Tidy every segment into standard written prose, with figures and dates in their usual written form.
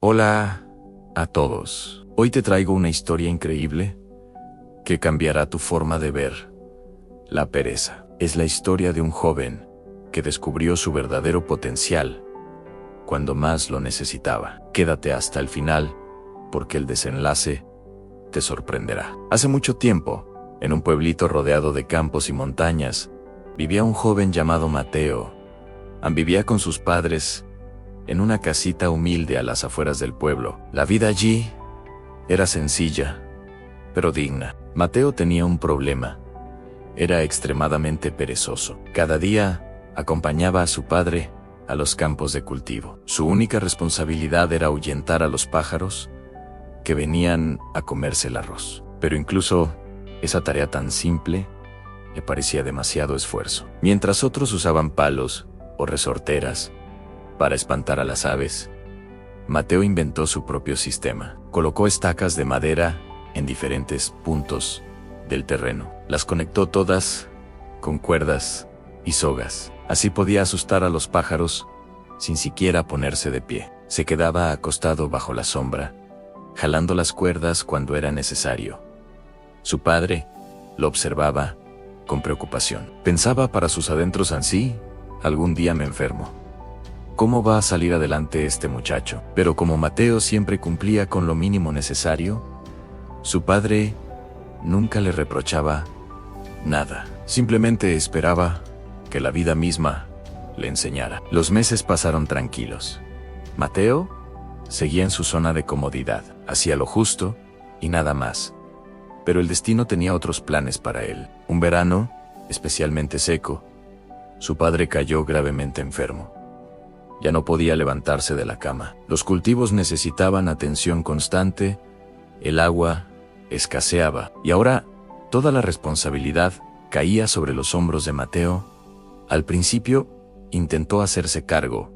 Hola a todos. Hoy te traigo una historia increíble que cambiará tu forma de ver la pereza. Es la historia de un joven que descubrió su verdadero potencial cuando más lo necesitaba. Quédate hasta el final, porque el desenlace te sorprenderá. Hace mucho tiempo, en un pueblito rodeado de campos y montañas, vivía un joven llamado Mateo. Vivía con sus padres en una casita humilde a las afueras del pueblo. La vida allí era sencilla, pero digna. Mateo tenía un problema. Era extremadamente perezoso. Cada día acompañaba a su padre a los campos de cultivo. Su única responsabilidad era ahuyentar a los pájaros que venían a comerse el arroz. Pero incluso esa tarea tan simple le parecía demasiado esfuerzo. Mientras otros usaban palos o resorteras para espantar a las aves, Mateo inventó su propio sistema. Colocó estacas de madera en diferentes puntos del terreno. Las conectó todas con cuerdas y sogas. Así podía asustar a los pájaros sin siquiera ponerse de pie. Se quedaba acostado bajo la sombra, jalando las cuerdas cuando era necesario. Su padre lo observaba con preocupación. Pensaba para sus adentros: así, algún día me enfermo. ¿Cómo va a salir adelante este muchacho? Pero como Mateo siempre cumplía con lo mínimo necesario, su padre nunca le reprochaba nada. Simplemente esperaba que la vida misma le enseñara. Los meses pasaron tranquilos. Mateo seguía en su zona de comodidad, hacía lo justo y nada más. Pero el destino tenía otros planes para él. Un verano especialmente seco, su padre cayó gravemente enfermo. Ya no podía levantarse de la cama. Los cultivos necesitaban atención constante, el agua escaseaba, y ahora toda la responsabilidad caía sobre los hombros de Mateo. Al principio intentó hacerse cargo,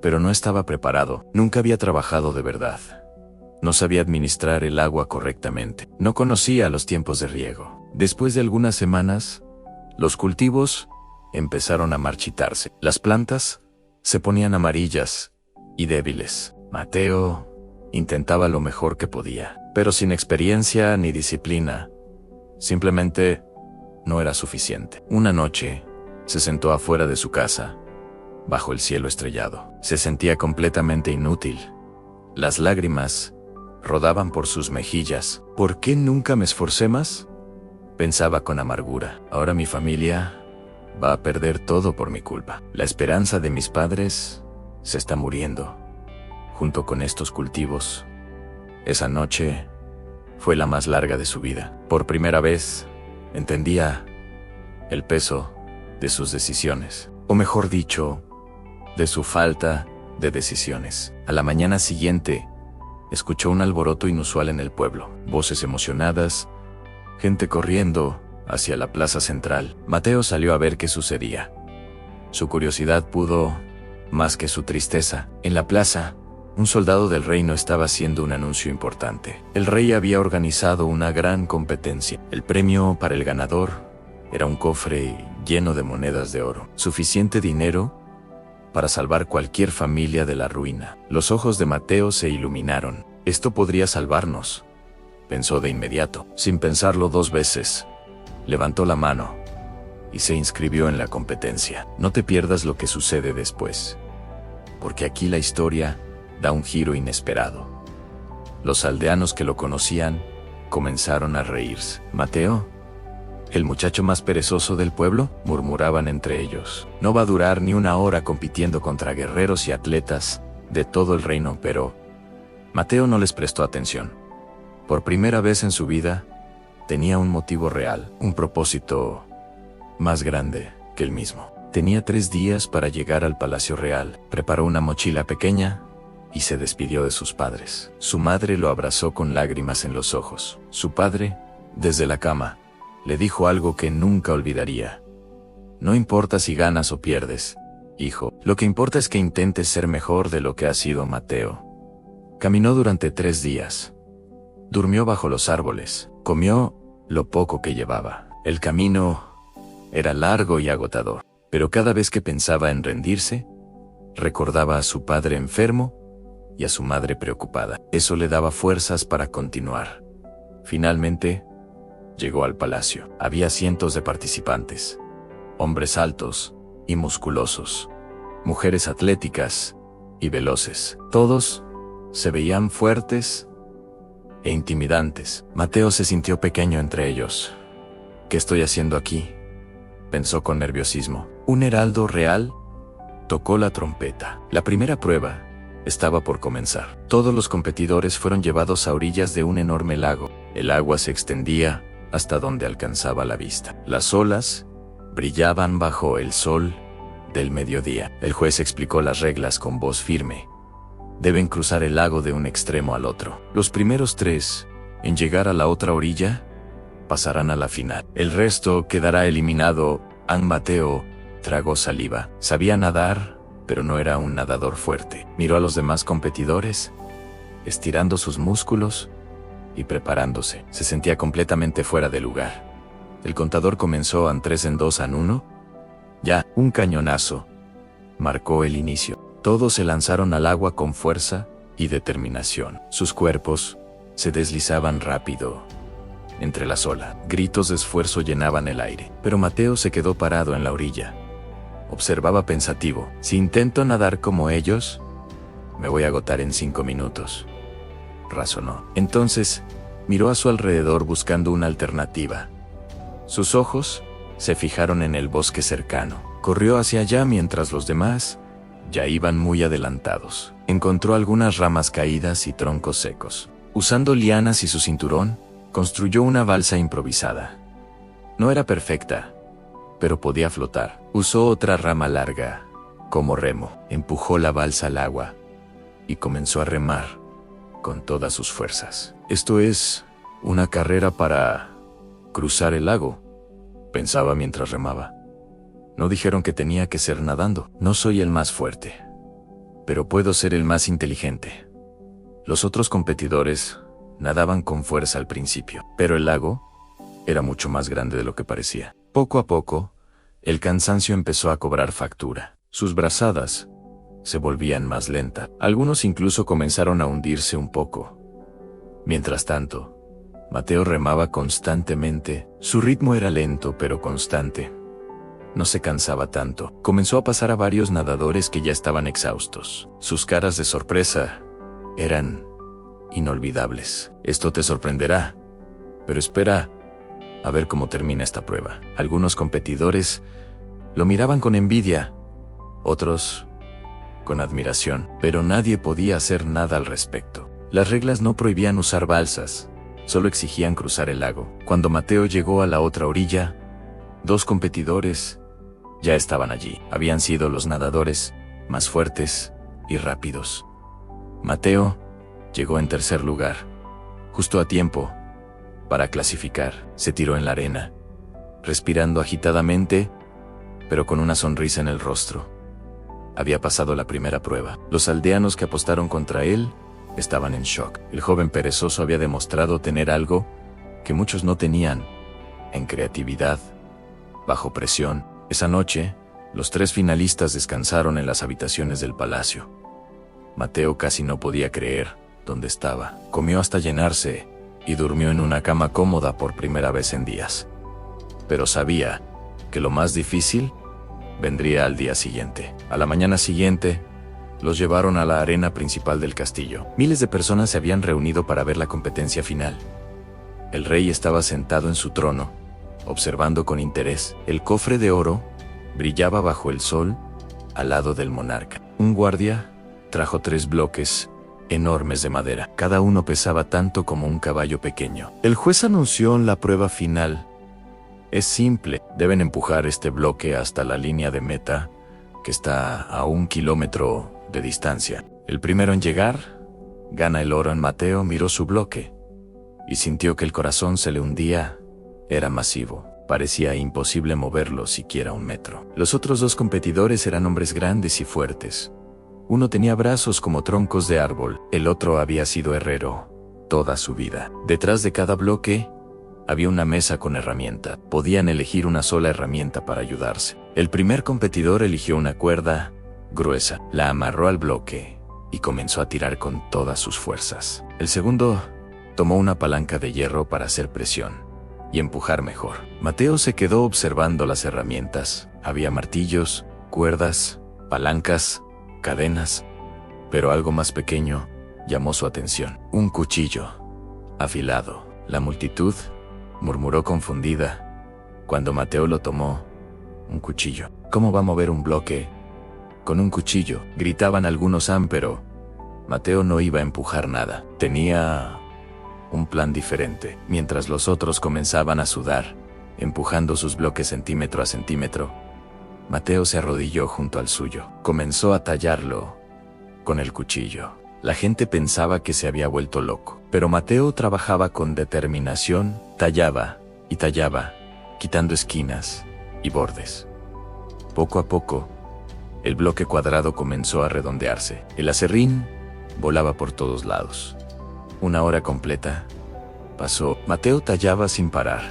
pero no estaba preparado. Nunca había trabajado de verdad. No sabía administrar el agua correctamente. No conocía los tiempos de riego. Después de algunas semanas, los cultivos empezaron a marchitarse. Las plantas se ponían amarillas y débiles. Mateo intentaba lo mejor que podía, pero sin experiencia ni disciplina. Simplemente no era suficiente. Una noche, se sentó afuera de su casa, bajo el cielo estrellado. Se sentía completamente inútil. Las lágrimas rodaban por sus mejillas. ¿Por qué nunca me esforcé más?, pensaba con amargura. Ahora mi familia va a perder todo por mi culpa. La esperanza de mis padres se está muriendo junto con estos cultivos. Esa noche fue la más larga de su vida. Por primera vez entendía el peso de sus decisiones, o mejor dicho, de su falta de decisiones. A la mañana siguiente, escuchó un alboroto inusual en el pueblo. Voces emocionadas, gente corriendo hacia la plaza central. Mateo salió a ver qué sucedía. Su curiosidad pudo más que su tristeza. En la plaza, un soldado del reino estaba haciendo un anuncio importante. El rey había organizado una gran competencia. El premio para el ganador era un cofre lleno de monedas de oro, suficiente dinero para salvar cualquier familia de la ruina. Los ojos de Mateo se iluminaron. Esto podría salvarnos, pensó de inmediato. Sin pensarlo dos veces, levantó la mano y se inscribió en la competencia. No te pierdas lo que sucede después, porque aquí la historia da un giro inesperado. Los aldeanos que lo conocían comenzaron a reírse. ¿Mateo? ¿El muchacho más perezoso del pueblo?, murmuraban entre ellos. No va a durar ni una hora compitiendo contra guerreros y atletas de todo el reino. Pero Mateo no les prestó atención. Por primera vez en su vida, tenía un motivo real, un propósito más grande que él mismo. Tenía 3 días para llegar al Palacio Real. Preparó una mochila pequeña y se despidió de sus padres. Su madre lo abrazó con lágrimas en los ojos. Su padre, desde la cama, le dijo algo que nunca olvidaría. No importa si ganas o pierdes, hijo. Lo que importa es que intentes ser mejor de lo que ha sido Mateo. Caminó durante 3 días. Durmió bajo los árboles. Comió lo poco que llevaba. El camino era largo y agotador, pero cada vez que pensaba en rendirse, recordaba a su padre enfermo y a su madre preocupada. Eso le daba fuerzas para continuar. Finalmente, llegó al palacio. Había cientos de participantes. Hombres altos y musculosos. Mujeres atléticas y veloces. Todos se veían fuertes e intimidantes. Mateo se sintió pequeño entre ellos. ¿Qué estoy haciendo aquí?, pensó con nerviosismo. Un heraldo real tocó la trompeta. La primera prueba estaba por comenzar. Todos los competidores fueron llevados a orillas de un enorme lago. El agua se extendía hasta donde alcanzaba la vista. Las olas brillaban bajo el sol del mediodía. El juez explicó las reglas con voz firme. Deben cruzar el lago de un extremo al otro. Los primeros 3 en llegar a la otra orilla pasarán a la final. El resto quedará eliminado. Mateo tragó saliva. Sabía nadar, pero no era un nadador fuerte. Miró a los demás competidores, estirando sus músculos y preparándose. Se sentía completamente fuera de lugar. El contador comenzó en 3, en 2, en 1. Ya, un cañonazo marcó el inicio. Todos se lanzaron al agua con fuerza y determinación. Sus cuerpos se deslizaban rápido entre las olas. Gritos de esfuerzo llenaban el aire. Pero Mateo se quedó parado en la orilla. Observaba pensativo. Si intento nadar como ellos, me voy a agotar en 5 minutos, razonó. Entonces, miró a su alrededor buscando una alternativa. Sus ojos se fijaron en el bosque cercano. Corrió hacia allá mientras los demás ya iban muy adelantados. Encontró algunas ramas caídas y troncos secos. Usando lianas y su cinturón, construyó una balsa improvisada. No era perfecta, pero podía flotar. Usó otra rama larga, como remo. Empujó la balsa al agua y comenzó a remar con todas sus fuerzas. Esto es una carrera para cruzar el lago, pensaba mientras remaba. No dijeron que tenía que ser nadando. No soy el más fuerte, pero puedo ser el más inteligente. Los otros competidores nadaban con fuerza al principio, pero el lago era mucho más grande de lo que parecía. Poco a poco, el cansancio empezó a cobrar factura. Sus brazadas se volvían más lentas. Algunos incluso comenzaron a hundirse un poco. Mientras tanto, Mateo remaba constantemente. Su ritmo era lento pero constante. No se cansaba tanto. Comenzó a pasar a varios nadadores que ya estaban exhaustos. Sus caras de sorpresa eran inolvidables. Esto te sorprenderá, pero espera a ver cómo termina esta prueba. Algunos competidores lo miraban con envidia, otros con admiración, pero nadie podía hacer nada al respecto. Las reglas no prohibían usar balsas, solo exigían cruzar el lago. Cuando Mateo llegó a la otra orilla, 2 competidores ya estaban allí. Habían sido los nadadores más fuertes y rápidos. Mateo llegó en tercer lugar, justo a tiempo para clasificar. Se tiró en la arena, respirando agitadamente, pero con una sonrisa en el rostro. Había pasado la primera prueba. Los aldeanos que apostaron contra él estaban en shock. El joven perezoso había demostrado tener algo que muchos no tenían: en creatividad, bajo presión. Esa noche, los 3 finalistas descansaron en las habitaciones del palacio. Mateo casi no podía creer dónde estaba. Comió hasta llenarse y durmió en una cama cómoda por primera vez en días. Pero sabía que lo más difícil vendría al día siguiente. A la mañana siguiente, los llevaron a la arena principal del castillo. Miles de personas se habían reunido para ver la competencia final. El rey estaba sentado en su trono, observando con interés. El cofre de oro brillaba bajo el sol al lado del monarca. Un guardia trajo 3 bloques enormes de madera. Cada uno pesaba tanto como un caballo pequeño. El juez anunció la prueba final. Es simple, deben empujar este bloque hasta la línea de meta, que está a 1 kilómetro de distancia. El primero en llegar gana el oro. Mateo miró su bloque y sintió que el corazón se le hundía. Era masivo. Parecía imposible moverlo siquiera 1 metro. Los otros 2 competidores eran hombres grandes y fuertes. Uno tenía brazos como troncos de árbol, el otro había sido herrero toda su vida. Detrás de cada bloque había una mesa con herramienta. Podían elegir una sola herramienta para ayudarse. El primer competidor eligió una cuerda gruesa, la amarró al bloque y comenzó a tirar con todas sus fuerzas. El segundo tomó una palanca de hierro para hacer presión y empujar mejor. Mateo se quedó observando las herramientas. Había martillos, cuerdas, palancas, cadenas, pero algo más pequeño llamó su atención. Un cuchillo afilado. La multitud murmuró confundida cuando Mateo lo tomó. Un cuchillo. ¿Cómo va a mover un bloque con un cuchillo? Gritaban algunos, pero Mateo no iba a empujar nada. Tenía un plan diferente. Mientras los otros comenzaban a sudar, empujando sus bloques centímetro a centímetro, Mateo se arrodilló junto al suyo. Comenzó a tallarlo con el cuchillo. La gente pensaba que se había vuelto loco, pero Mateo trabajaba con determinación, tallaba y tallaba, quitando esquinas y bordes. Poco a poco, el bloque cuadrado comenzó a redondearse. El aserrín volaba por todos lados. Una hora completa pasó. Mateo tallaba sin parar.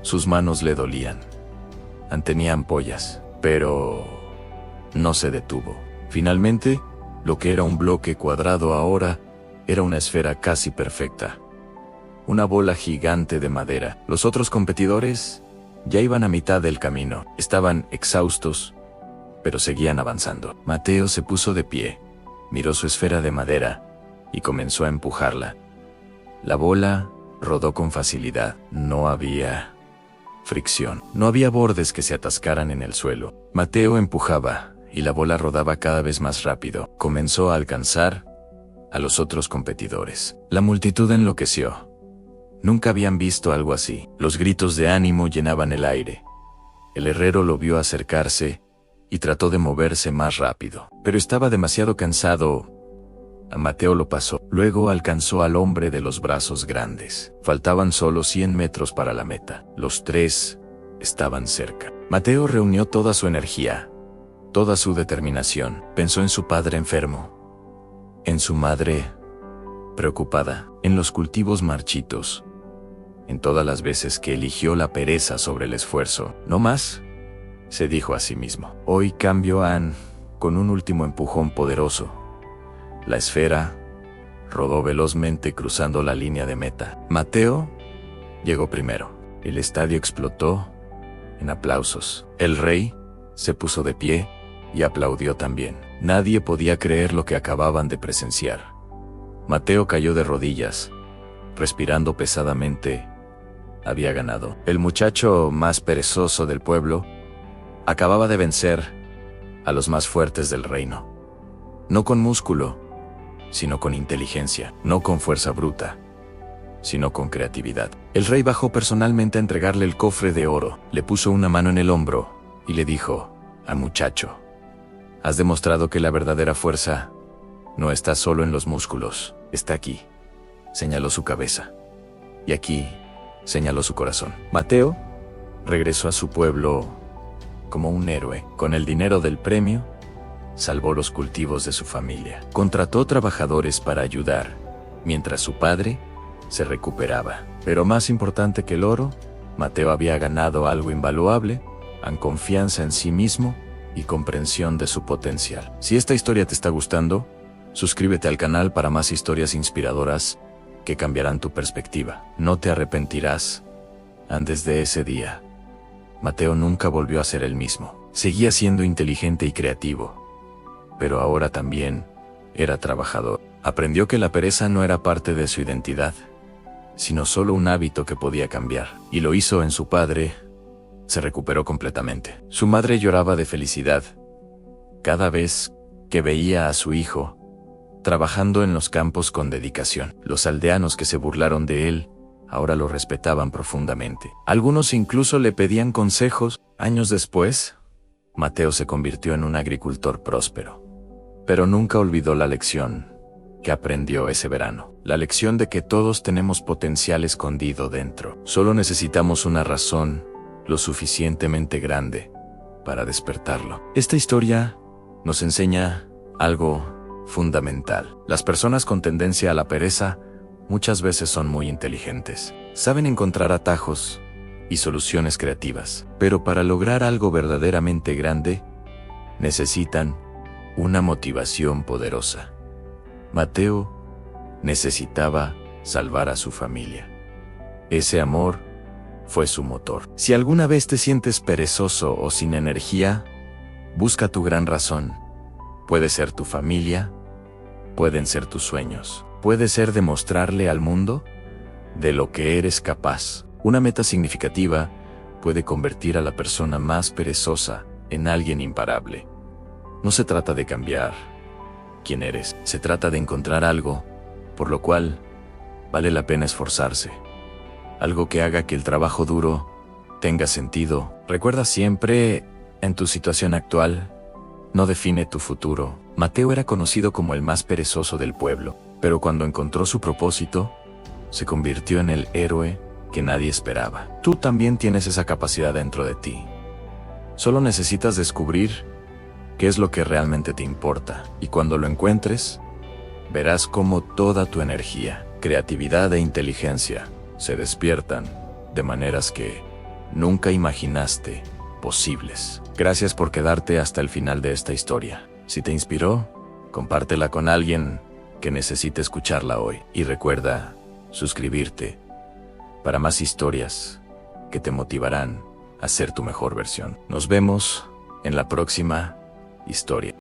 Sus manos le dolían. Tenía ampollas, pero no se detuvo. Finalmente, lo que era un bloque cuadrado ahora era una esfera casi perfecta. Una bola gigante de madera. Los otros competidores ya iban a mitad del camino. Estaban exhaustos, pero seguían avanzando. Mateo se puso de pie, miró su esfera de madera y comenzó a empujarla. La bola rodó con facilidad. No había fricción. No había bordes que se atascaran en el suelo. Mateo empujaba y la bola rodaba cada vez más rápido. Comenzó a alcanzar a los otros competidores. La multitud enloqueció. Nunca habían visto algo así. Los gritos de ánimo llenaban el aire. El herrero lo vio acercarse y trató de moverse más rápido, pero estaba demasiado cansado. A Mateo lo pasó. Luego alcanzó al hombre de los brazos grandes. Faltaban solo 100 metros para la meta. Los tres estaban cerca. Mateo reunió toda su energía, toda su determinación. Pensó en su padre enfermo, en su madre preocupada, en los cultivos marchitos, en todas las veces que eligió la pereza sobre el esfuerzo. No más, se dijo a sí mismo. Hoy cambio con un último empujón poderoso. La esfera rodó velozmente cruzando la línea de meta. Mateo llegó primero. El estadio explotó en aplausos. El rey se puso de pie y aplaudió también. Nadie podía creer lo que acababan de presenciar. Mateo cayó de rodillas, respirando pesadamente. Había ganado. El muchacho más perezoso del pueblo acababa de vencer a los más fuertes del reino. No con músculo, sino con inteligencia. No con fuerza bruta, sino con creatividad. El rey bajó personalmente a entregarle el cofre de oro. Le puso una mano en el hombro y le dijo al muchacho: has demostrado que la verdadera fuerza no está solo en los músculos. Está aquí. Señaló su cabeza. Y aquí señaló su corazón. Mateo regresó a su pueblo como un héroe. Con el dinero del premio, salvó los cultivos de su familia. Contrató trabajadores para ayudar, mientras su padre se recuperaba. Pero más importante que el oro, Mateo había ganado algo invaluable: confianza en sí mismo y comprensión de su potencial. Si esta historia te está gustando, suscríbete al canal para más historias inspiradoras que cambiarán tu perspectiva. No te arrepentirás. Desde ese día, Mateo nunca volvió a ser el mismo. Seguía siendo inteligente y creativo, pero ahora también era trabajador. Aprendió que la pereza no era parte de su identidad, sino solo un hábito que podía cambiar. Y lo hizo en su padre. Se recuperó completamente. Su madre lloraba de felicidad cada vez que veía a su hijo trabajando en los campos con dedicación. Los aldeanos que se burlaron de él ahora lo respetaban profundamente. Algunos incluso le pedían consejos. Años después, Mateo se convirtió en un agricultor próspero, pero nunca olvidó la lección que aprendió ese verano. La lección de que todos tenemos potencial escondido dentro. Solo necesitamos una razón lo suficientemente grande para despertarlo. Esta historia nos enseña algo fundamental. Las personas con tendencia a la pereza muchas veces son muy inteligentes. Saben encontrar atajos y soluciones creativas. Pero para lograr algo verdaderamente grande, necesitan una motivación poderosa. Mateo necesitaba salvar a su familia. Ese amor fue su motor. Si alguna vez te sientes perezoso o sin energía, busca tu gran razón. Puede ser tu familia, pueden ser tus sueños, puede ser demostrarle al mundo de lo que eres capaz. Una meta significativa puede convertir a la persona más perezosa en alguien imparable. No se trata de cambiar quién eres, se trata de encontrar algo por lo cual vale la pena esforzarse. Algo que haga que el trabajo duro tenga sentido. Recuerda siempre, en tu situación actual, no define tu futuro. Mateo era conocido como el más perezoso del pueblo, pero cuando encontró su propósito, se convirtió en el héroe que nadie esperaba. Tú también tienes esa capacidad dentro de ti. Solo necesitas descubrir qué es lo que realmente te importa, y cuando lo encuentres, verás cómo toda tu energía, creatividad e inteligencia se despiertan de maneras que nunca imaginaste posibles. Gracias por quedarte hasta el final de esta historia. Si te inspiró, compártela con alguien que necesite escucharla hoy. Y recuerda suscribirte para más historias que te motivarán a ser tu mejor versión. Nos vemos en la próxima historia.